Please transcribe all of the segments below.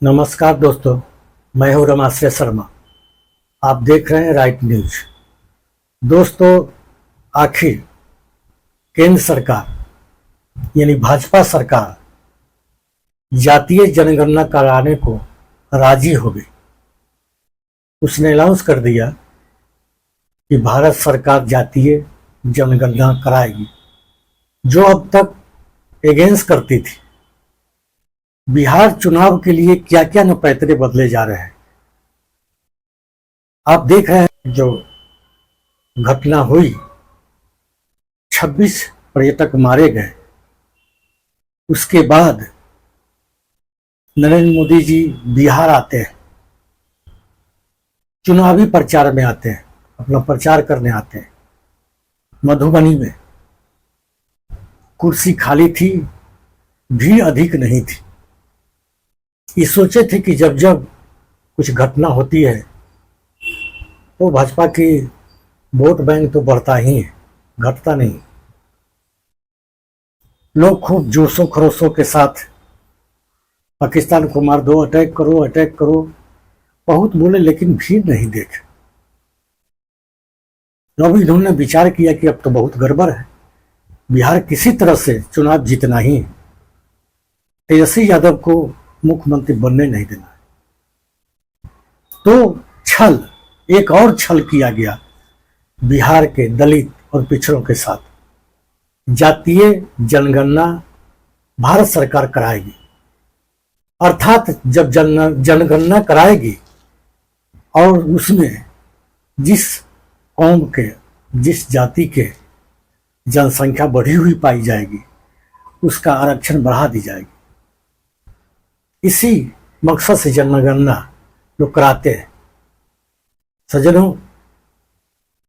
नमस्कार दोस्तों, मैं हूं रमाश्रय शर्मा। आप देख रहे हैं राइट न्यूज। दोस्तों, आखिर केंद्र सरकार यानी भाजपा सरकार जातीय जनगणना कराने को राजी हो गई। उसने अनाउंस कर दिया कि भारत सरकार जातीय जनगणना कराएगी, जो अब तक एगेंस्ट करती थी। बिहार चुनाव के लिए क्या क्या नपैतरे बदले जा रहे हैं। आप देख रहे हैं जो घटना हुई, 26 पर्यटक मारे गए। उसके बाद नरेंद्र मोदी जी बिहार आते हैं, चुनावी प्रचार में आते हैं, अपना प्रचार करने आते हैं। मधुबनी में कुर्सी खाली थी, भीड़ अधिक नहीं थी। ये सोचे थे कि जब जब कुछ घटना होती है तो भाजपा की वोट बैंक तो बढ़ता ही है, घटता नहीं। लोग खूब जोशों खरोशों के साथ पाकिस्तान को मार दो, अटैक करो, अटैक करो, बहुत बोले, लेकिन भीड़ नहीं देखे। अब इन्होंने विचार किया कि अब तो बहुत गड़बड़ है, बिहार किसी तरह से चुनाव जीतना ही है, तेजस्वी यादव को मुख्यमंत्री बनने नहीं देना है। तो छल, एक और छल किया गया बिहार के दलित और पिछड़ों के साथ। जातीय जनगणना भारत सरकार कराएगी, अर्थात जब जनगणना कराएगी और उसमें जिस कौम के, जिस जाति के जनसंख्या बढ़ी हुई पाई जाएगी, उसका आरक्षण बढ़ा दी जाएगी। इसी मकसद से जनगणना लोग कराते हैं। सज्जनों,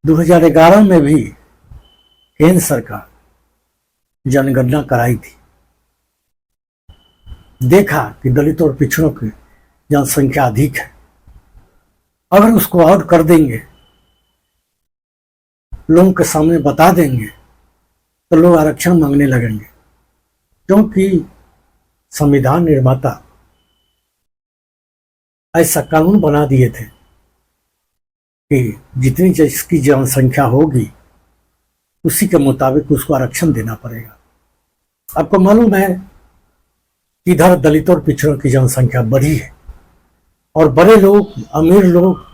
2011 में भी केंद्र सरकार जनगणना कराई थी। देखा कि दलितों और पिछड़ों की जनसंख्या अधिक है, अगर उसको और कर देंगे, लोगों के सामने बता देंगे, तो लोग आरक्षण मांगने लगेंगे। क्योंकि संविधान निर्माता ऐसा कानून बना दिए थे कि जितनी जिसकी जनसंख्या होगी उसी के मुताबिक उसको आरक्षण देना पड़ेगा। आपको मालूम है कि इधर दलितों और पिछड़ों की जनसंख्या बढ़ी है और बड़े लोग, अमीर लोग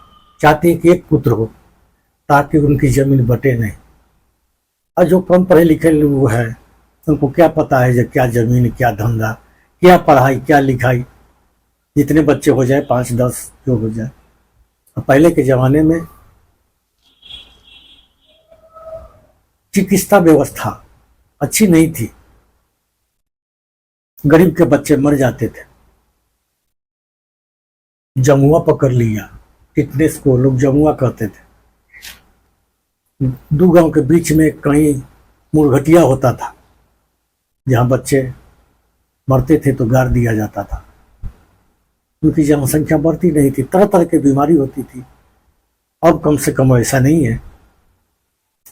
चाहते हैं कि एक पुत्र हो ताकि उनकी जमीन बटे नहीं। और जो कम पढ़े लिखे लोग हैं, उनको क्या पता है क्या जमीन, क्या धंधा, क्या पढ़ाई, क्या लिखाई। जितने बच्चे हो जाए, 5-10 जो हो जाए। पहले के जमाने में चिकित्सा व्यवस्था अच्छी नहीं थी, गरीब के बच्चे मर जाते थे। जमुआ पकड़ लिया, फिटनेस को लोग जमुआ कहते थे। दो गांव के बीच में कहीं मुरघटिया होता था, जहां बच्चे मरते थे तो गाड़ दिया जाता था। उनकी जनसंख्या बढ़ती नहीं थी, तरह तरह की बीमारी होती थी। अब कम से कम ऐसा नहीं है,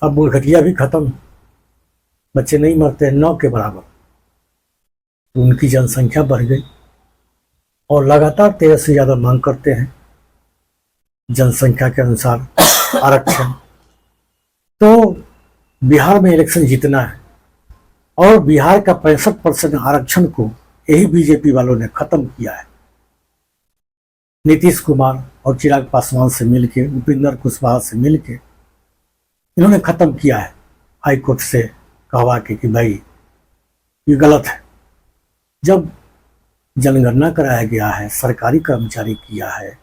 अब मुरघटिया भी खत्म, बच्चे नहीं मरते हैं 9 के बराबर। तो उनकी जनसंख्या बढ़ गई और लगातार तेजस्वी यादव मांग करते हैं जनसंख्या के अनुसार आरक्षण। तो बिहार में इलेक्शन जीतना है और बिहार का 65% आरक्षण को यही बीजेपी वालों ने खत्म किया है। नीतीश कुमार और चिराग पासवान से मिलके, उपेंद्र कुशवाहा से मिलके इन्होंने खत्म किया है। हाईकोर्ट से कहवा के कि भाई ये गलत है। जब जनगणना कराया गया है, सरकारी कर्मचारी किया है,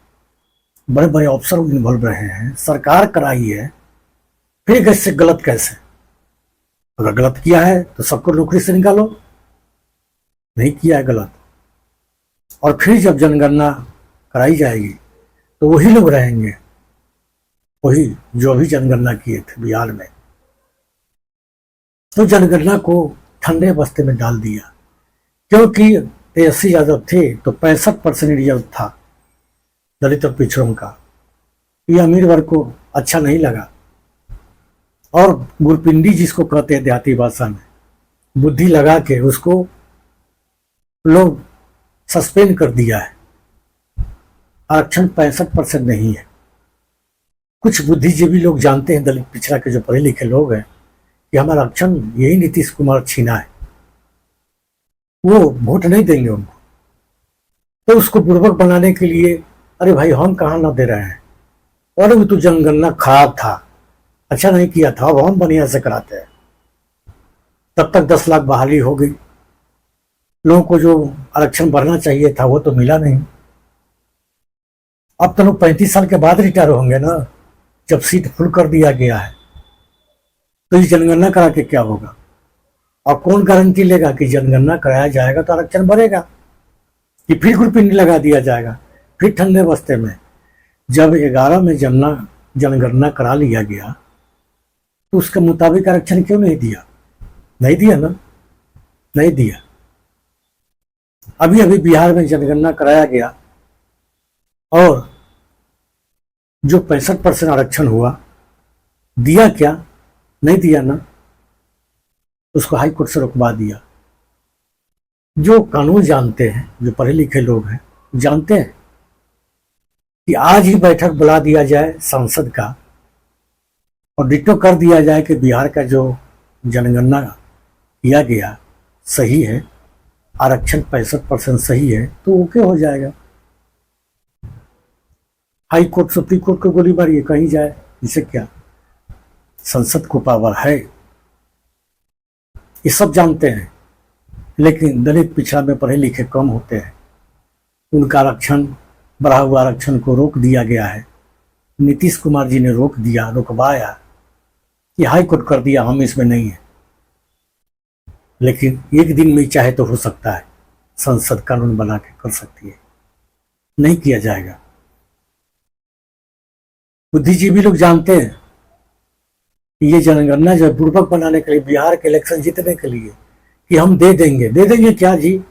बड़े बड़े अफसर इन्वॉल्व रहे हैं, सरकार कराई है, फिर कैसे गलत कैसे? अगर गलत किया है तो सबको नौकरी से निकालो, नहीं किया है गलत। और फिर जब जनगणना कराई जाएगी तो वही लोग रहेंगे, वही जो भी जनगणना किए थे बिहार में। तो जनगणना को ठंडे बस्ते में डाल दिया, क्योंकि तेजस्वी यादव थे तो 65% रिजर्व था दलित और पिछड़ों का। ये अमीर वर्ग को अच्छा नहीं लगा और गुरपिंडी जिसको कहते हैं देहाती भाषा में, बुद्धि लगा के उसको लोग सस्पेंड कर दिया है। आरक्षण 65% नहीं है। कुछ बुद्धिजीवी लोग जानते हैं, दलित पिछड़ा के जो पढ़े लिखे लोग हैं, कि हमारा आरक्षण यही नीतीश कुमार छीना है, वो वोट नहीं देंगे उनको। तो उसको बुर्बक बनाने के लिए, अरे भाई हम कहाँ ना दे रहे हैं, और वो तो जनगणना खराब था, अच्छा नहीं किया था, अब हम बढ़िया से कराते हैं। तब तक 10 लाख बहाली हो गई, लोगों को जो आरक्षण बढ़ना चाहिए था वो तो मिला नहीं। अब तो लोग 35 साल के बाद रिटायर होंगे ना, जब सीट फुल कर दिया गया है। तो ये जनगणना करा के क्या होगा? और कौन गारंटी लेगा कि जनगणना कराया जाएगा तो आरक्षण बढ़ेगा, कि फिर ग्रुपिंग लगा दिया जाएगा, फिर ठंडे बस्ते में। जब 11 में जनगणना करा लिया गया तो उसके मुताबिक आरक्षण क्यों नहीं दिया? नहीं दिया ना, नहीं दिया। अभी अभी बिहार में जनगणना कराया गया और जो 65% आरक्षण हुआ, दिया क्या? नहीं दिया ना, उसको हाई कोर्ट से रुकवा दिया। जो कानून जानते हैं, जो पढ़े लिखे लोग हैं, जानते हैं कि आज ही बैठक बुला दिया जाए संसद का और डिक्टो कर दिया जाए कि बिहार का जो जनगणना किया गया सही है, आरक्षण 65% सही है, तो ओके हो जाएगा। हाई कोर्ट सुप्रीम कोर्ट को गोली मारिए, कहीं जाए, इसे क्या? संसद को पावर है, ये सब जानते हैं। लेकिन दलित पिछड़ा में पढ़े लिखे कम होते हैं, उनका आरक्षण, बढ़ा हुआ आरक्षण को रोक दिया गया है। नीतीश कुमार जी ने रोक दिया, रुकवाया, कि हाई कोर्ट कर दिया, हम इसमें नहीं है। लेकिन एक दिन में चाहे तो हो सकता है, संसद कानून बना के कर सकती है, नहीं किया जाएगा। बुद्धिजीवी लोग जानते हैं कि ये जनगणना जो बुर्बक बनाने के लिए, बिहार के इलेक्शन जीतने के लिए, कि हम दे देंगे। दे देंगे क्या जी?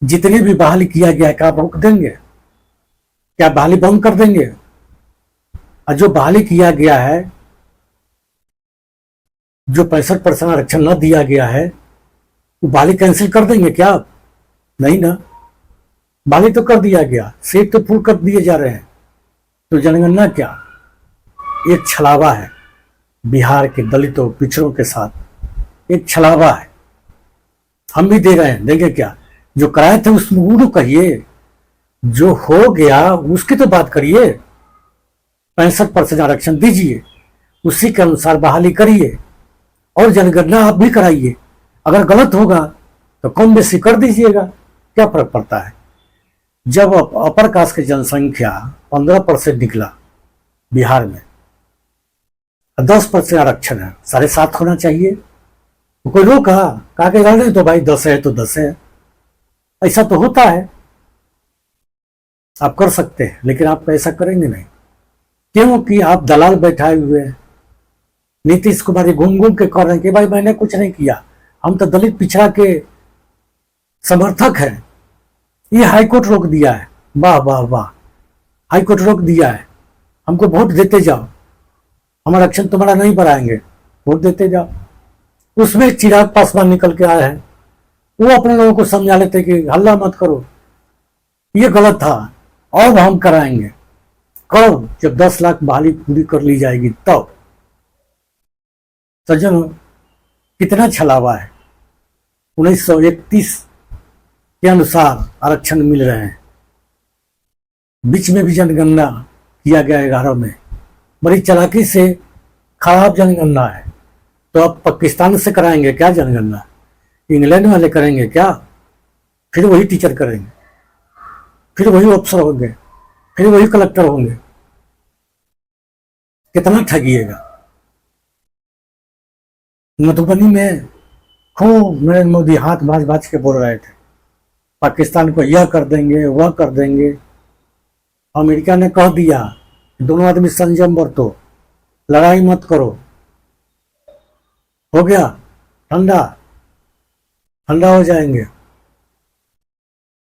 जितने भी बहाली किया गया है, क्या रोक देंगे? क्या बहाली बंद कर देंगे? और जो बहाली किया गया है, जो 65% आरक्षण न दिया गया है, वो बहाली कैंसिल कर देंगे क्या? नहीं ना, बहाली तो कर दिया गया, सीट तो पूर्ण कर दिए जा रहे हैं। तो जनगणना क्या? एक छलावा है बिहार के दलितों पिछड़ों के साथ, एक छलावा है। हम भी दे रहे हैं, देंगे क्या? जो कराए थे उसमें वो तो कहिए, जो हो गया उसकी तो बात करिए। 65% आरक्षण दीजिए, उसी के अनुसार बहाली करिए और जनगणना आप भी कराइए। अगर गलत होगा तो कम बेसी कर दीजिएगा, क्या फर्क पड़ता है? जब अपर कास्ट की जनसंख्या 15% निकला बिहार में, 10% आरक्षण है, 7.5 होना चाहिए। तो कोई रोका? कहा कि नहीं तो भाई 10 है तो 10 है। ऐसा तो होता है, आप कर सकते हैं, लेकिन आप ऐसा करेंगे नहीं, क्योंकि आप दलाल बैठाए हुए हैं। नीतीश कुमार घूम घूम के कह रहे हैं कि भाई मैंने कुछ नहीं किया, हम तो दलित पिछड़ा के समर्थक हैं। ये हाईकोर्ट रोक दिया है, वाह वाह वाह, हाईकोर्ट रोक दिया है, हमको वोट देते जाओ, हम आरक्षण तुम्हारा नहीं बढ़ाएंगे, वोट देते जाओ। उसमें चिराग पासवान निकल के आए हैं, वो अपने लोगों को समझा लेते कि हल्ला मत करो, ये गलत था, और हम कराएंगे। कब? जब 10 लाख बहाली पूरी कर ली जाएगी तब। सज्जनों, कितना छलावा है। 1931 के अनुसार आरक्षण मिल रहे हैं, बीच में भी जनगणना किया गया 11 में, बड़ी चालाकी से खराब जनगणना है। तो अब पाकिस्तान से कराएंगे क्या जनगणना? इंग्लैंड वाले करेंगे क्या? फिर वही टीचर करेंगे, फिर वही अफसर होंगे, फिर वही कलेक्टर होंगे। कितना ठगिएगा। मधुबनी में खूब नरेंद्र मोदी हाथ भाज भाज के बोल रहे थे, पाकिस्तान को यह कर देंगे, वह कर देंगे। अमेरिका ने कह दिया दोनों आदमी संयम बरतो, लड़ाई मत करो, हो गया ठंडा, ठंडा हो जाएंगे।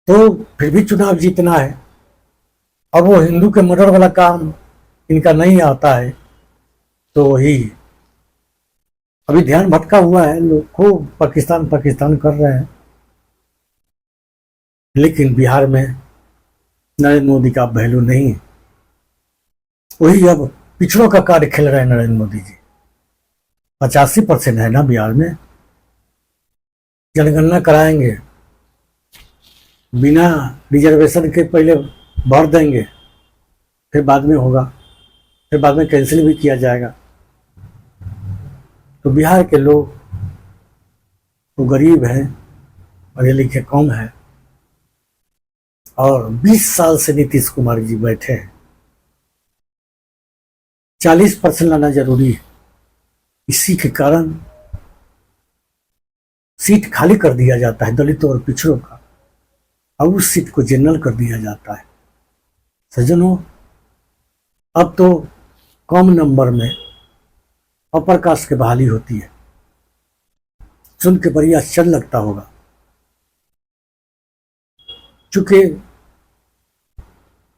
तो फिर भी चुनाव जीतना है, और वो हिंदू के मर्डर वाला काम इनका नहीं आता है। तो वही अभी ध्यान भटका हुआ है, लोग खूब पाकिस्तान पाकिस्तान कर रहे हैं। लेकिन बिहार में नरेंद्र मोदी का अब वैल्यू नहीं है। वही अब पिछड़ों का कार्य खेल रहे हैं नरेंद्र मोदी जी। 85% है ना बिहार में। जनगणना कराएंगे, बिना रिजर्वेशन के पहले भर देंगे, फिर बाद में होगा, फिर बाद में कैंसिल भी किया जाएगा। तो बिहार के लोग तो गरीब हैं, पढ़े लिखे कम है, और 20 साल से नीतीश कुमार जी बैठे हैं। 40% लाना जरूरी है। इसी के कारण सीट खाली कर दिया जाता है दलितों और पिछड़ों का, और उस सीट को जनरल कर दिया जाता है। सज्जनों, अब तो कम नंबर में अपर कास्ट की बहाली होती है। सुन के बड़ी आश्चर्य लगता होगा, चूंकि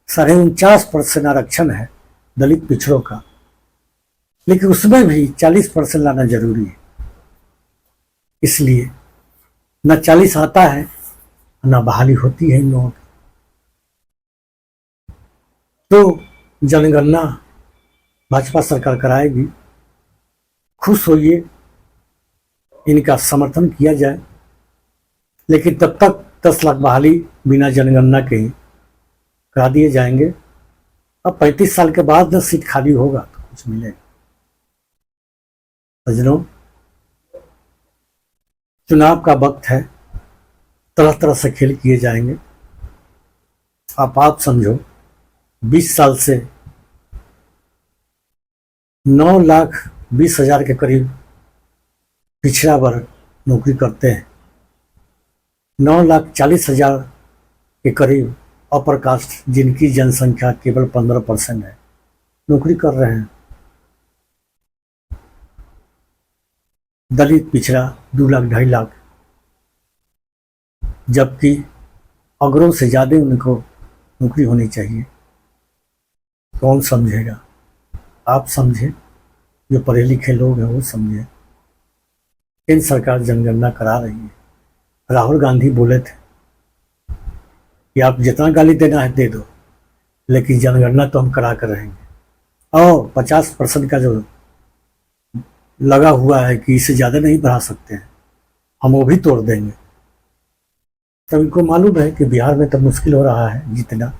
49.5% आरक्षण है दलित पिछड़ों का, लेकिन उसमें भी 40% लाना जरूरी है। इसलिए न 40 आता है न बहाली होती है इन लोगों की। तो जनगणना भाजपा सरकार कराएगी, खुश होइए, इनका समर्थन किया जाए। लेकिन तब तक 10 लाख बहाली बिना जनगणना के ही करा दिए जाएंगे। अब 35 साल के बाद 10 सीट खाली होगा तो कुछ मिलेगा। सज्जनों, चुनाव का वक्त है, तरह तरह से खेल किए जाएंगे। आप समझो, 20 साल से 9,20,000 के करीब पिछड़ा वर्ग नौकरी करते हैं। 9,40,000 के करीब अपर कास्ट, जिनकी जनसंख्या केवल 15% है, नौकरी कर रहे हैं। दलित पिछड़ा 2 लाख 2.5 लाख, जबकि अगरों से ज्यादा उनको नौकरी होनी चाहिए। कौन समझेगा? आप समझे, जो पढ़े लिखे लोग हैं वो समझे। केंद्र सरकार जनगणना करा रही है। राहुल गांधी बोले थे कि आप जितना गाली देना है दे दो, लेकिन जनगणना तो हम करा कर रहेंगे। और 50% का जो लगा हुआ है कि इससे ज्यादा नहीं बढ़ा सकते हैं, हम वो भी तोड़ देंगे। तब इनको मालूम है कि बिहार में तो मुश्किल हो रहा है जितना,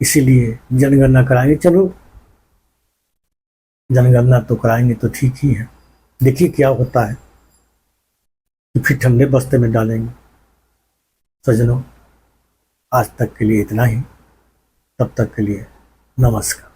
इसीलिए जनगणना कराएंगे। चलो, जनगणना तो कराएंगे तो ठीक ही है, देखिए क्या होता है, कि फिर ठंडे बस्ते में डालेंगे। सज्जनों, आज तक के लिए इतना ही। तब तक के लिए नमस्कार।